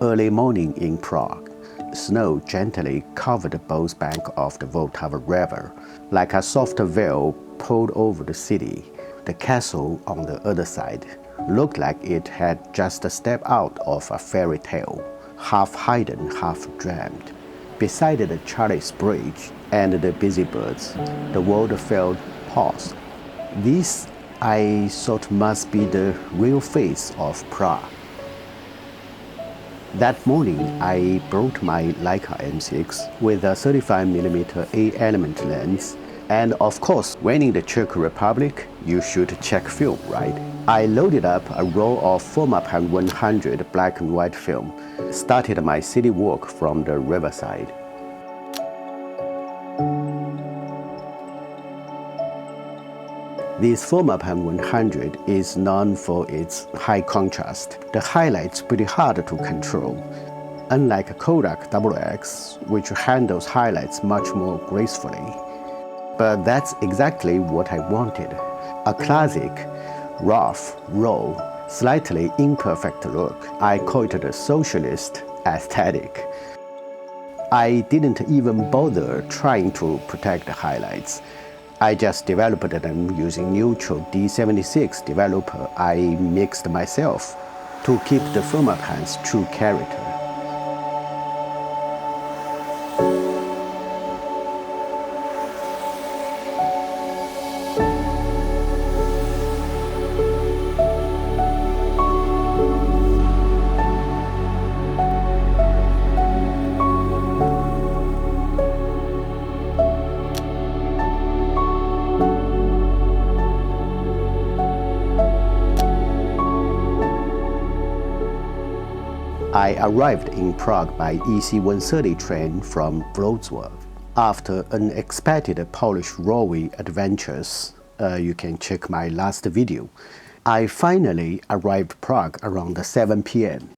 Early morning in Prague. Snow gently covered both banks of the Vltava River, like a soft veil pulled over the city. The castle on the other side looked like it had just stepped out of a fairy tale, half hidden, half dreamed. Beside the Charles Bridge and the busy birds, the world felt paused. This, I thought, must be the real face of Prague. That morning, I brought my Leica M6 with a 35mm A-element lens. And of course, when in the Czech Republic, you should check film, right? I loaded up a roll of Formapan 100 black and white film, started my city walk from the riverside. This Formapan 100 is known for its high contrast. The highlights pretty hard to control. Unlike Kodak XX, which handles highlights much more gracefully. But that's exactly what I wanted. A classic, rough, raw, slightly imperfect look. I call it the socialist aesthetic. I didn't even bother trying to protect the highlights. I just developed them using neutral D76 developer I mixed myself to keep the Formapan's true character. I arrived in Prague by EC-130 train from Wrocław. After unexpected Polish railway adventures, you can check my last video, I finally arrived Prague around 7 p.m.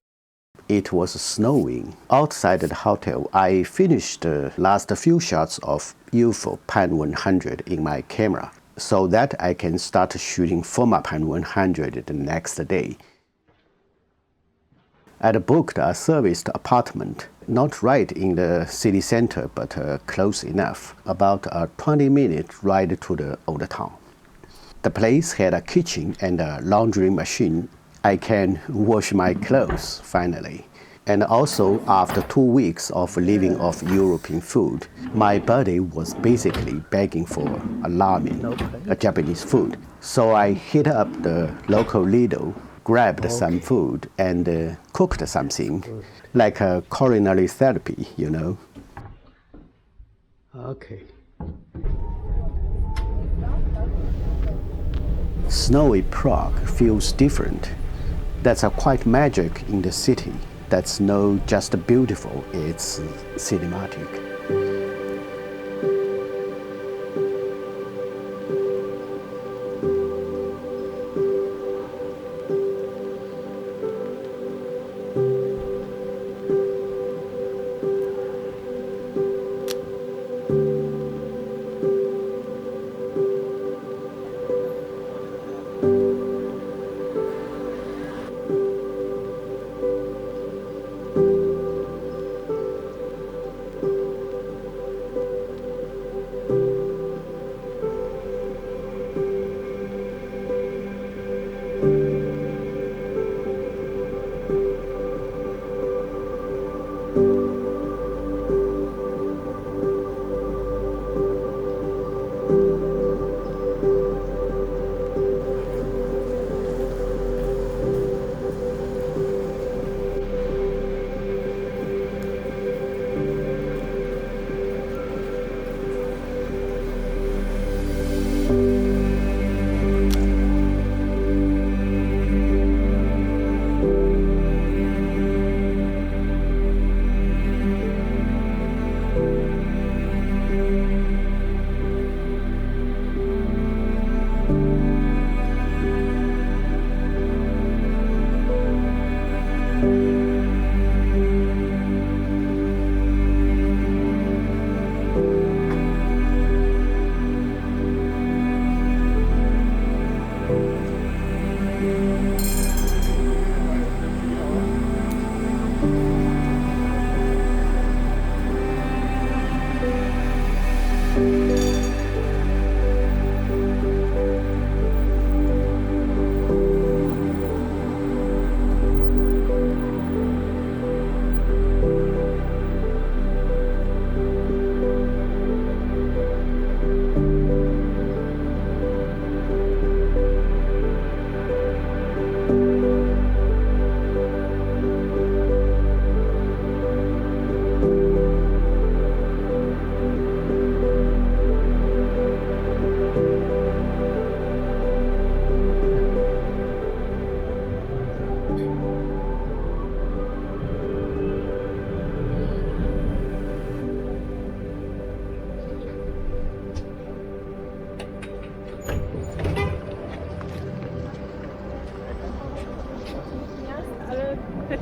It was snowing. Outside the hotel, I finished the last few shots of UFO Pan 100 in my camera, so that I can start shooting Formapan 100 the next day. I booked a serviced apartment, not right in the city center, but close enough, about a 20-minute ride to the old town. The place had a kitchen and a laundry machine. I can wash my clothes, finally. And also, after 2 weeks of living off European food, my body was basically begging for a ramen, a Japanese food. So I hit up the local Lidl, grabbed some food and cooked something, like a culinary therapy, you know. Okay. Snowy Prague feels different. That's a quite magic in the city. That's not just beautiful, it's cinematic.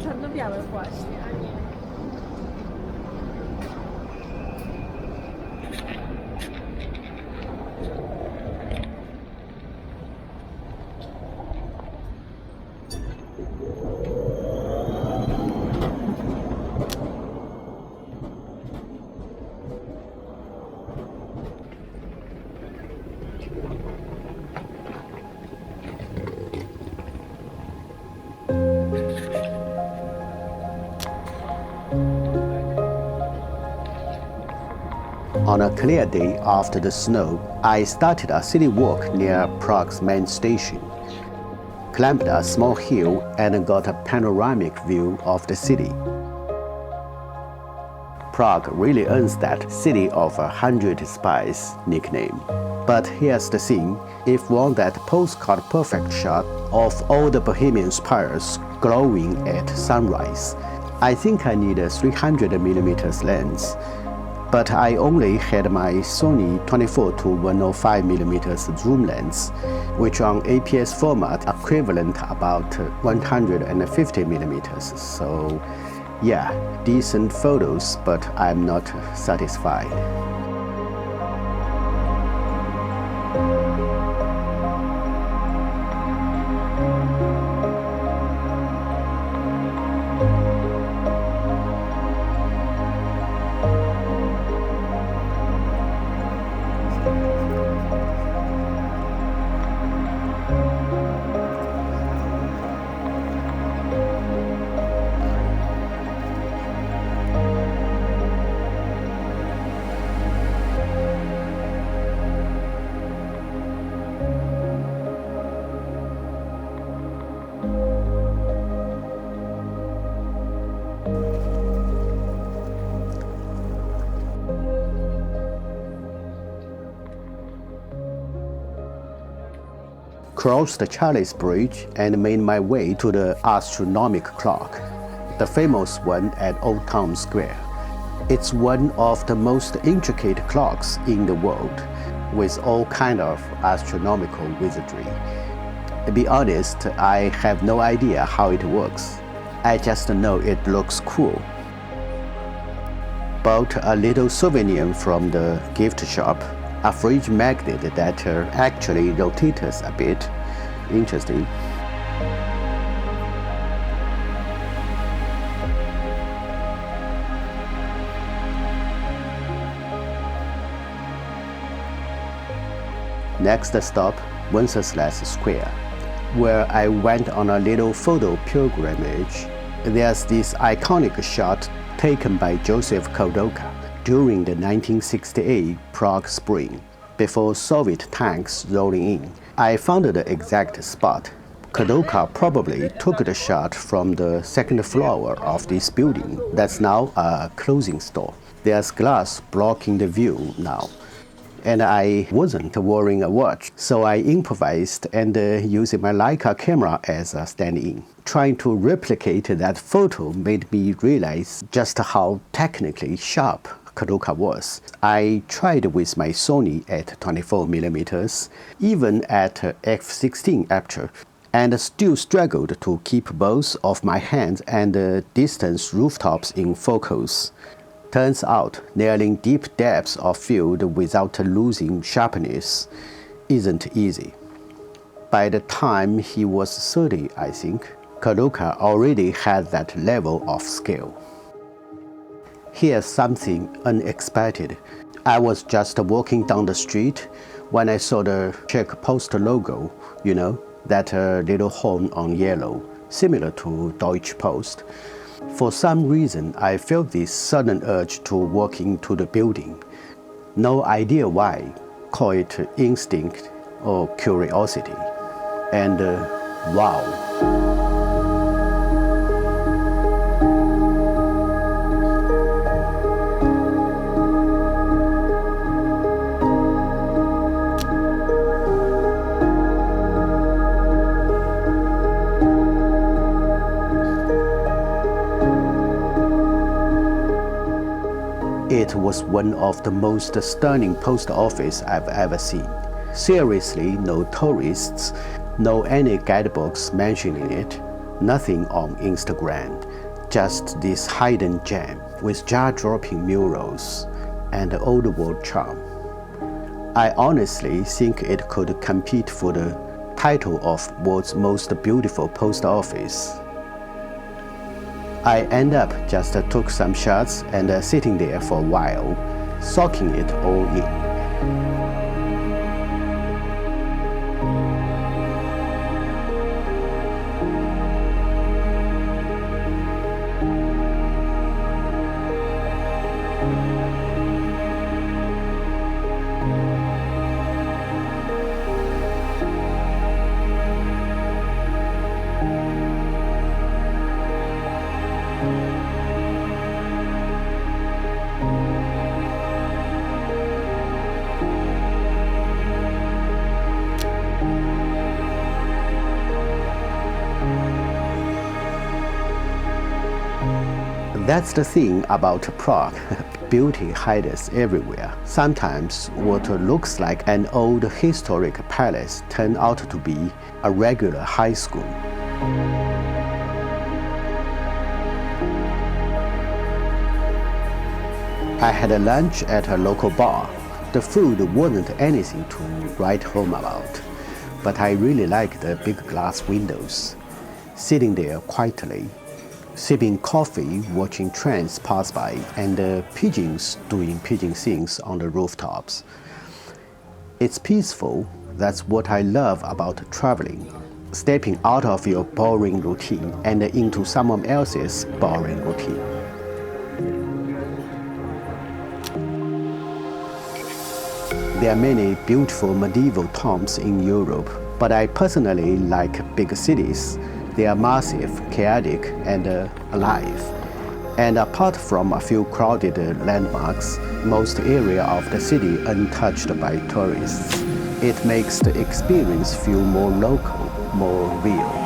czarno białe właśnie, a nie. On a clear day after the snow, I started a city walk near Prague's main station, climbed a small hill and got a panoramic view of the city. Prague really earns that City of 100 Spies nickname. But here's the thing, if you want that postcard perfect shot of all the Bohemian spires glowing at sunrise, I think I need a 300mm lens. But I only had my Sony 24 to 105mm zoom lens, which on APS format equivalent about 150mm. So yeah, decent photos, but I'm not satisfied. Crossed the Charles Bridge and made my way to the astronomical clock, the famous one at Old Town Square. It's one of the most intricate clocks in the world, with all kind of astronomical wizardry. To be honest, I have no idea how it works. I just know it looks cool. Bought a little souvenir from the gift shop, a fridge magnet that actually rotates a bit. Interesting. Next stop, Wenceslas Square, where I went on a little photo pilgrimage. There's this iconic shot taken by Joseph Kodoka during the 1968 Prague Spring, before Soviet tanks rolling in. I found the exact spot. Kodoka probably took the shot from the second floor of this building that's now a clothing store. There's glass blocking the view now. And I wasn't wearing a watch, so I improvised and using my Leica camera as a stand-in. Trying to replicate that photo made me realize just how technically sharp Kodoka was. I tried with my Sony at 24mm, even at f16 aperture, and still struggled to keep both of my hands and distant rooftops in focus. Turns out, nailing deep depths of field without losing sharpness isn't easy. By the time he was 30, I think, Kodoka already had that level of skill. Here's something unexpected. I was just walking down the street when I saw the Czech Post logo, you know, that little horn on yellow, similar to Deutsche Post. For some reason, I felt this sudden urge to walk into the building. No idea why, call it instinct or curiosity. And wow. It was one of the most stunning post offices I've ever seen. Seriously, no tourists, no any guidebooks mentioning it, nothing on Instagram. just this hidden gem with jaw-dropping murals and old world charm. I honestly think it could compete for the title of world's most beautiful post office. I end up just took some shots and sitting there for a while, soaking it all in. That's the thing about Prague. Beauty hides everywhere. Sometimes what looks like an old historic palace turns out to be a regular high school. I had a lunch at a local bar. The food wasn't anything to write home about, but I really liked the big glass windows. Sitting there quietly, sipping coffee, watching trains pass by, and pigeons doing pigeon things on the rooftops. It's peaceful. That's what I love about traveling. Stepping out of your boring routine and into someone else's boring routine. There are many beautiful medieval towns in Europe, but I personally like big cities. They are massive, chaotic, and alive. And apart from a few crowded landmarks, most area of the city untouched by tourists. It makes the experience feel more local, more real.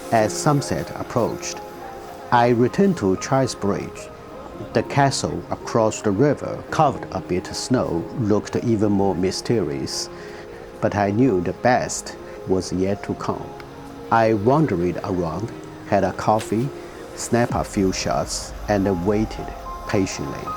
As sunset approached, I returned to Charles Bridge. The castle across the river, covered a bit of snow, looked even more mysterious, but I knew the best was yet to come. I wandered around, had a coffee, snapped a few shots, and waited patiently.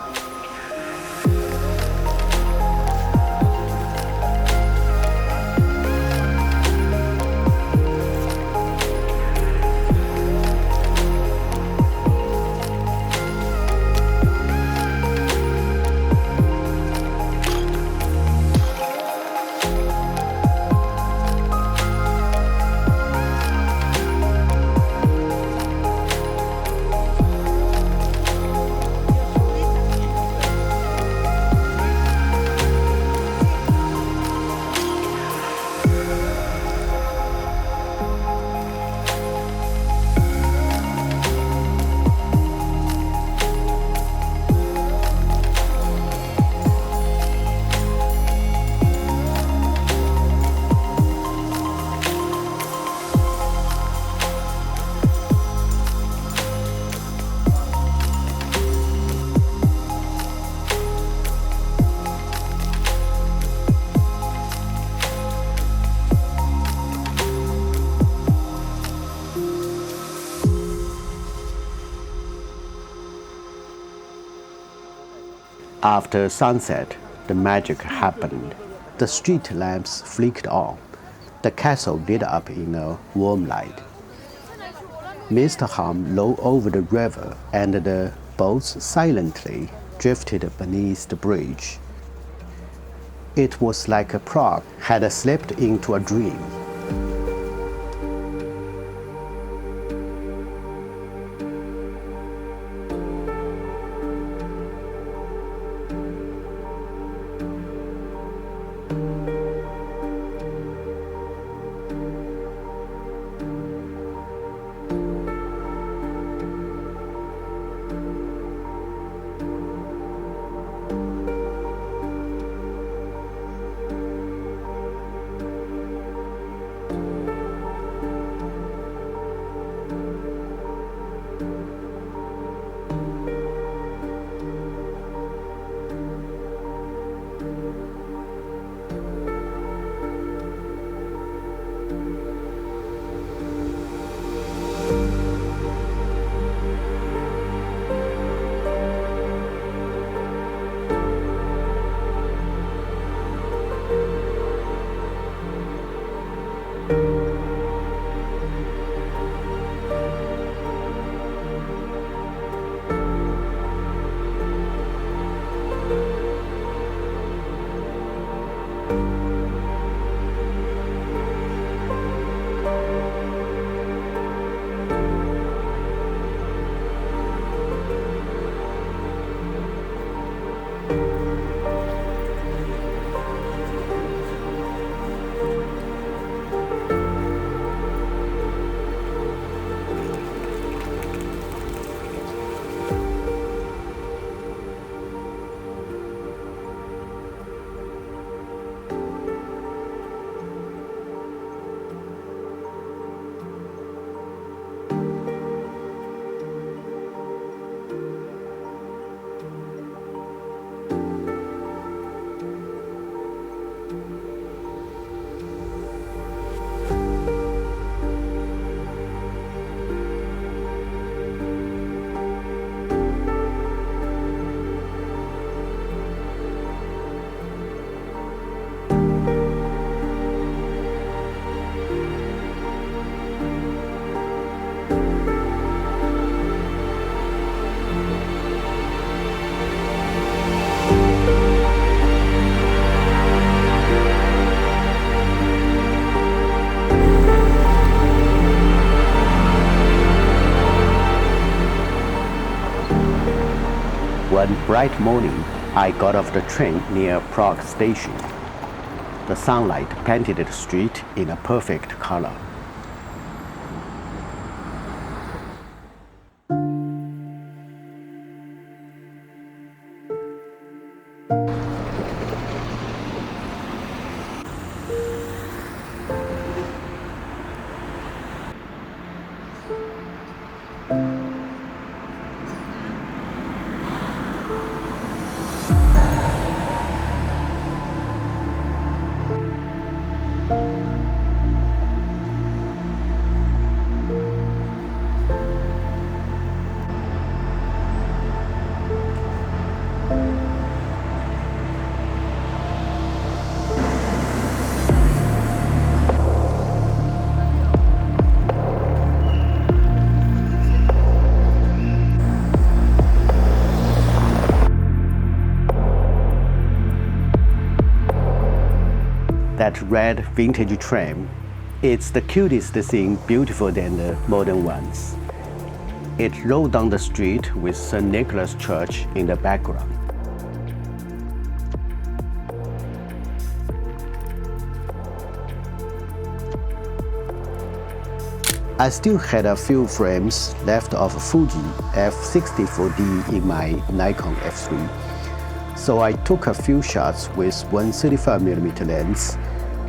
After sunset, the magic happened. The street lamps flicked on. The castle lit up in a warm light. Mist hung low over the river, and the boats silently drifted beneath the bridge. It was like Prague had slipped into a dream. One bright morning, I got off the train near Prague station. The sunlight painted the street in a perfect color. That red vintage tram, it's the cutest thing, beautiful than the modern ones. It rolled down the street with St. Nicholas Church in the background. I still had a few frames left of Fuji f64D in my Nikon F3, so I took a few shots with 135mm lens,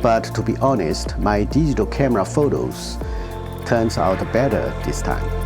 but to be honest, my digital camera photos turns out better this time.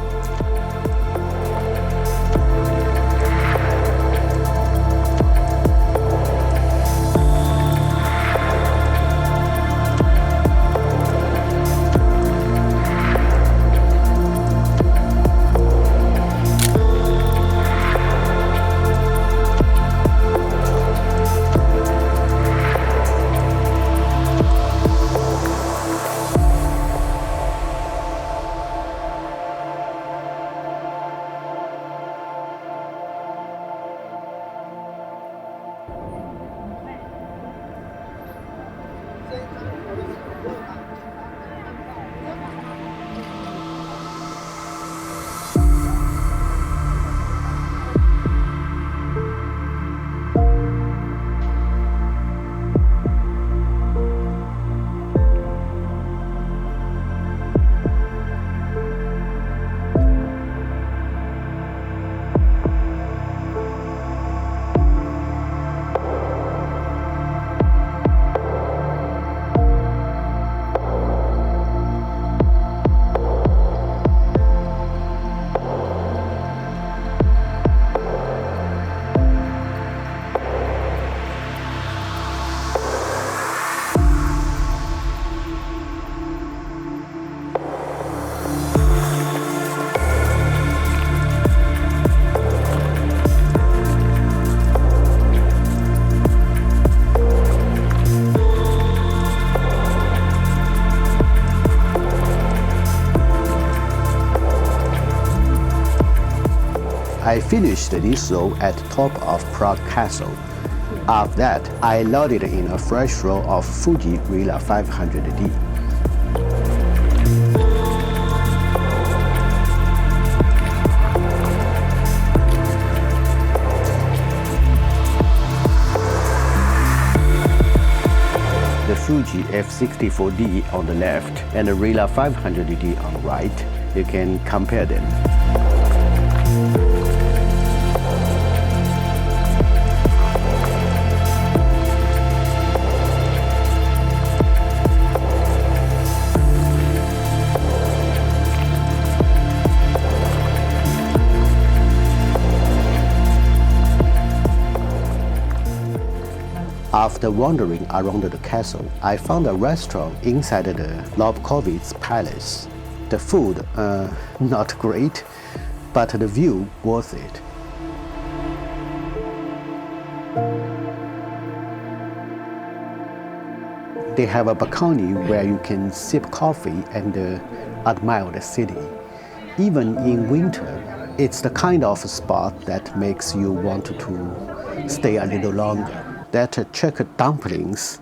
I finished this row at top of Prague Castle. After that, I loaded in a fresh row of Fuji Rila 500D. The Fuji F64D on the left and the Rila 500D on the right. You can compare them. After wandering around the castle, I found a restaurant inside the Lobkowitz Palace. The food, not great, but the view worth it. They have a balcony where you can sip coffee and admire the city. Even in winter, it's the kind of spot that makes you want to stay a little longer. That Czech dumplings,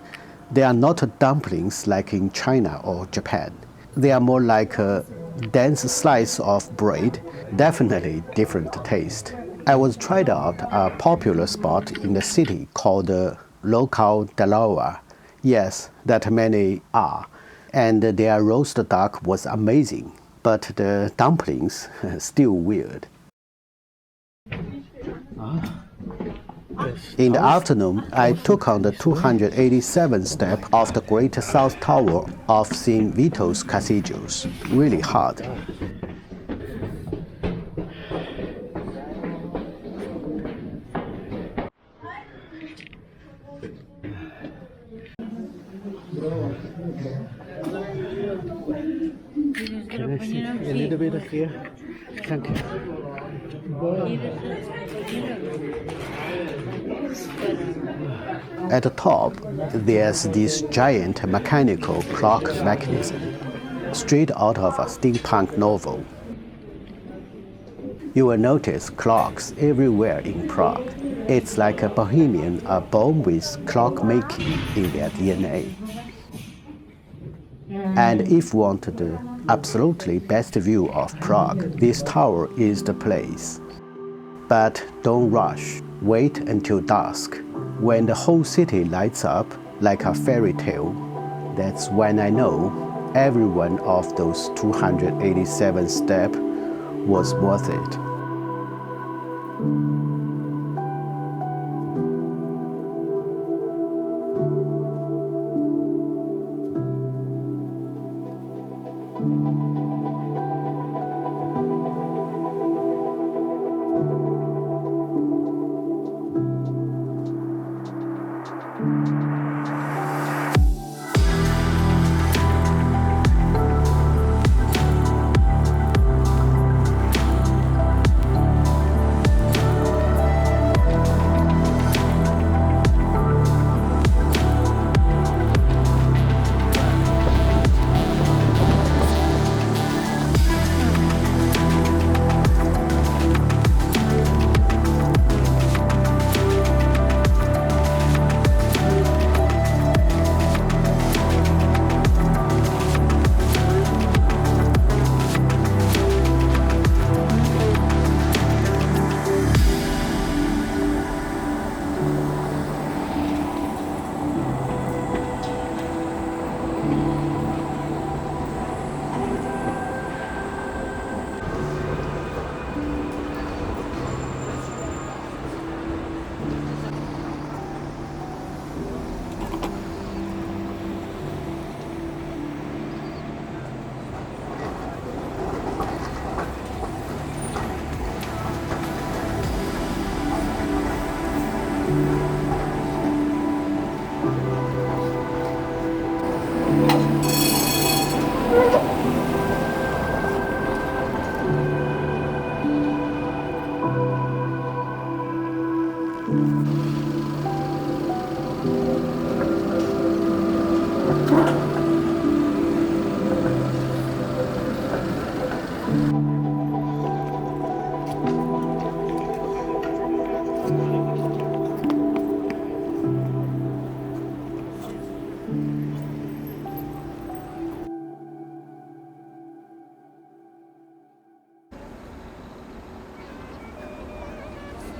they are not dumplings like in China or Japan. They are more like a dense slice of bread, definitely different taste. I was tried out a popular spot in the city called Local Dalawa. Yes, that many are. And their roast duck was amazing, but the dumplings still weird. In the afternoon, I took on the 287th step of the Great South Tower of St. Vito's Cathedrals. Really hard. Can I see a little bit here? Thank you. At the top, there's this giant mechanical clock mechanism, straight out of a steampunk novel. You will notice clocks everywhere in Prague. It's like a bohemian are born with clockmaking in their DNA. And if you want the absolutely best view of Prague, this tower is the place. But don't rush. Wait until dusk. When the whole city lights up like a fairy tale, that's when I know every one of those 287 steps was worth it.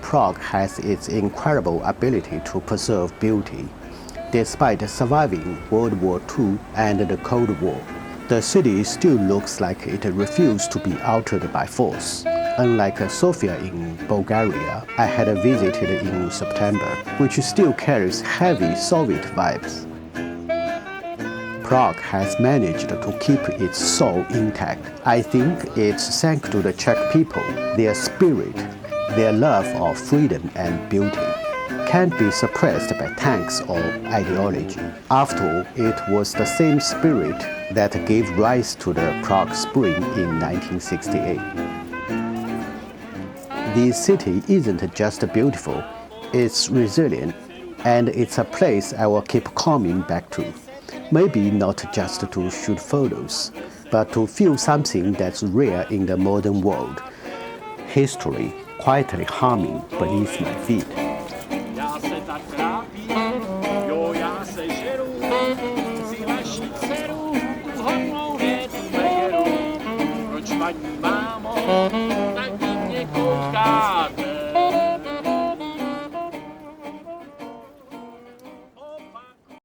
Prague has its incredible ability to preserve beauty. Despite surviving World War II and the Cold War, the city still looks like it refused to be altered by force. Unlike Sofia in Bulgaria, I had visited in September, which still carries heavy Soviet vibes. Prague has managed to keep its soul intact. I think it's thanks to the Czech people, their spirit, their love of freedom and beauty. Can't be suppressed by tanks or ideology. After all, it was the same spirit that gave rise to the Prague Spring in 1968. This city isn't just beautiful, it's resilient, and it's a place I will keep coming back to. Maybe not just to shoot photos, but to feel something that's rare in the modern world. History quietly humming beneath my feet. Já se tak trápím, jo, já se žeru, si vaši dceru, hodnou větu beru. Proč paní mámo,